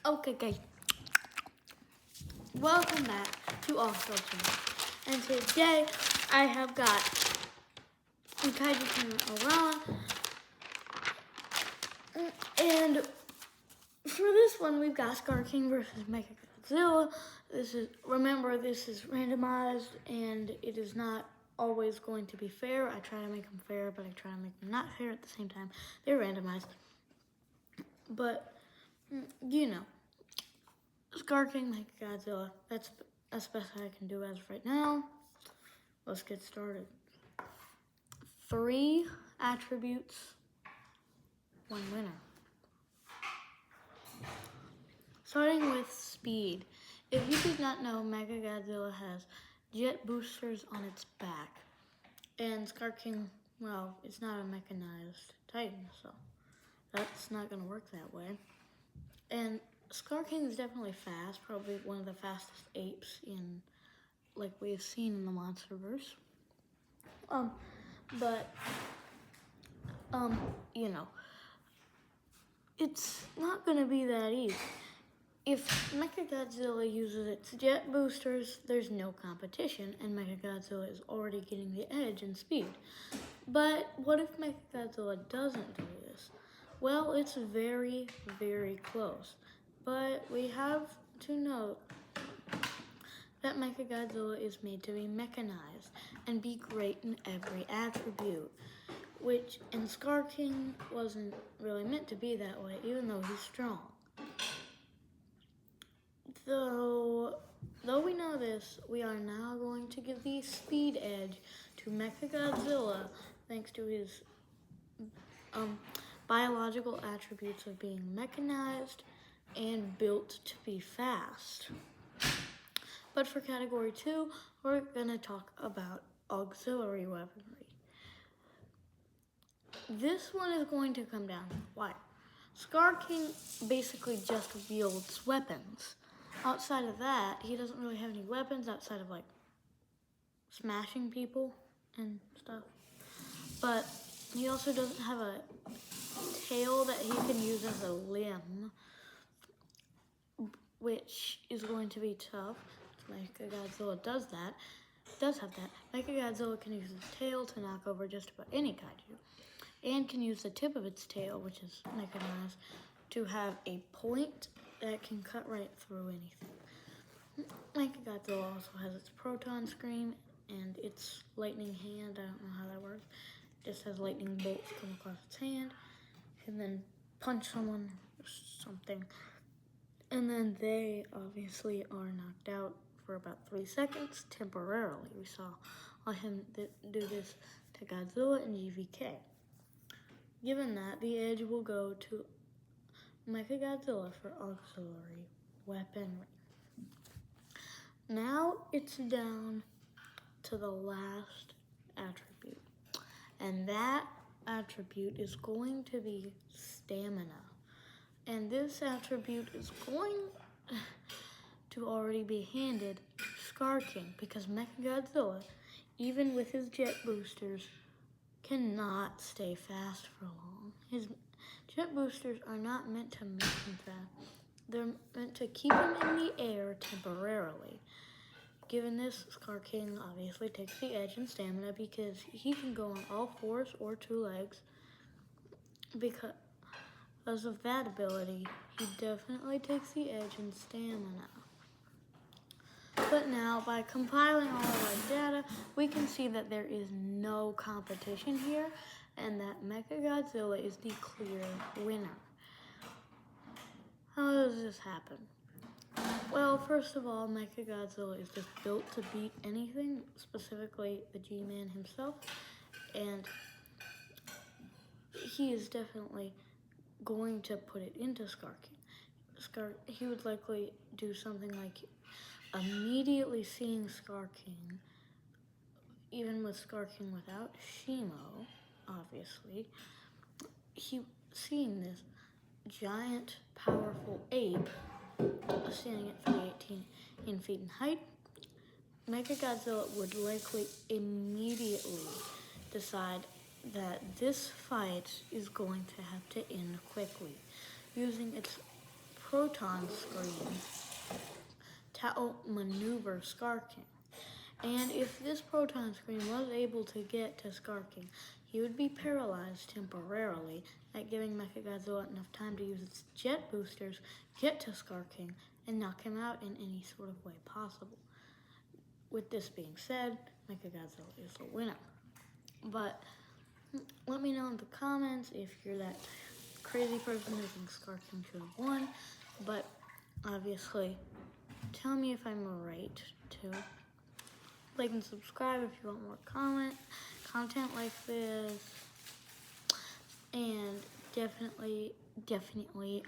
Okay, guys, welcome back to Also Channel. And today I have got kaiju rama. And for this one, we've got Scar King versus Mechagodzilla. This is randomized, and it is not always going to be fair. I try to make them fair, but I try to make them not fair at the same time. They're randomized. But, you know, Scar King, Mechagodzilla, that's as best I can do as of right now. Let's get started. 3 attributes, 1 winner. Starting with speed. If you did not know, Mechagodzilla has jet boosters on its back. And Scar King, well, it's not a mechanized Titan, so that's not going to work that way. And Scar King is definitely fast, probably one of the fastest apes in, like we've seen in the Monsterverse. You know, it's not gonna be that easy. If Mechagodzilla uses its jet boosters, there's no competition, and Mechagodzilla is already getting the edge in speed. But what if Mechagodzilla doesn't do this? Well, it's very, very close. But we have to note that Mechagodzilla is made to be mechanized and be great in every attribute, and Scar King wasn't really meant to be that way, even though he's strong. Though we know this, we are now going to give the speed edge to Mechagodzilla thanks to his biological attributes of being mechanized and built to be fast. But for category 2, we're going to talk about auxiliary weaponry. This one is going to come down to why. Scar King basically just wields weapons. Outside of that, he doesn't really have any weapons outside of like smashing people and stuff. But he also doesn't have a tail that he can use as a limb, which is going to be tough. Mechagodzilla does have that. Mechagodzilla can use his tail to knock over just about any kaiju, and can use the tip of its tail, which is mechanized, to have a point that can cut right through anything. Mechagodzilla also has its proton screen and its lightning hand. I don't know how that works. It just has lightning bolts come across its hand, and then punch someone or something. And then they obviously are knocked out for about 3 seconds temporarily. We saw him do this to Godzilla and GVK. Given that, the edge will go to Mechagodzilla for auxiliary weaponry. Now it's down to the last attribute, and that attribute is going to be stamina. And this attribute is going to already be handed to Scar King, because Mechagodzilla, even with his jet boosters, cannot stay fast for long. His jet boosters are not meant to make him fast. They're meant to keep him in the air temporarily. Given this, Scar King obviously takes the edge in stamina because he can go on all 4s or 2 legs. Because of that ability, he definitely takes the edge in stamina. But now, by compiling all of our data, we can see that there is no competition here, and that Mechagodzilla is the clear winner. How does this happen? Well, first of all, Mechagodzilla is just built to beat anything, specifically the G-Man himself, and he is definitely going to put it into Scar King. He would likely do something like immediately seeing Scar King, even with Scar King without Shimo, obviously, seeing this giant, powerful ape standing at 318 feet in height, Mechagodzilla would likely immediately decide that this fight is going to have to end quickly, using its proton screen to outmaneuver Skar King. And if this proton screen was able to get to Skar King, he would be paralyzed temporarily, not giving Mechagodzilla enough time to use its jet boosters, get to Skar King, and knock him out in any sort of way possible. With this being said, Mechagodzilla is the winner. But let me know in the comments if you're that crazy person who thinks Skar King should have won. But obviously, tell me if I'm right too. Like and subscribe if you want more content like this. And definitely,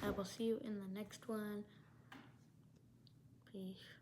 I will see you in the next one. Peace.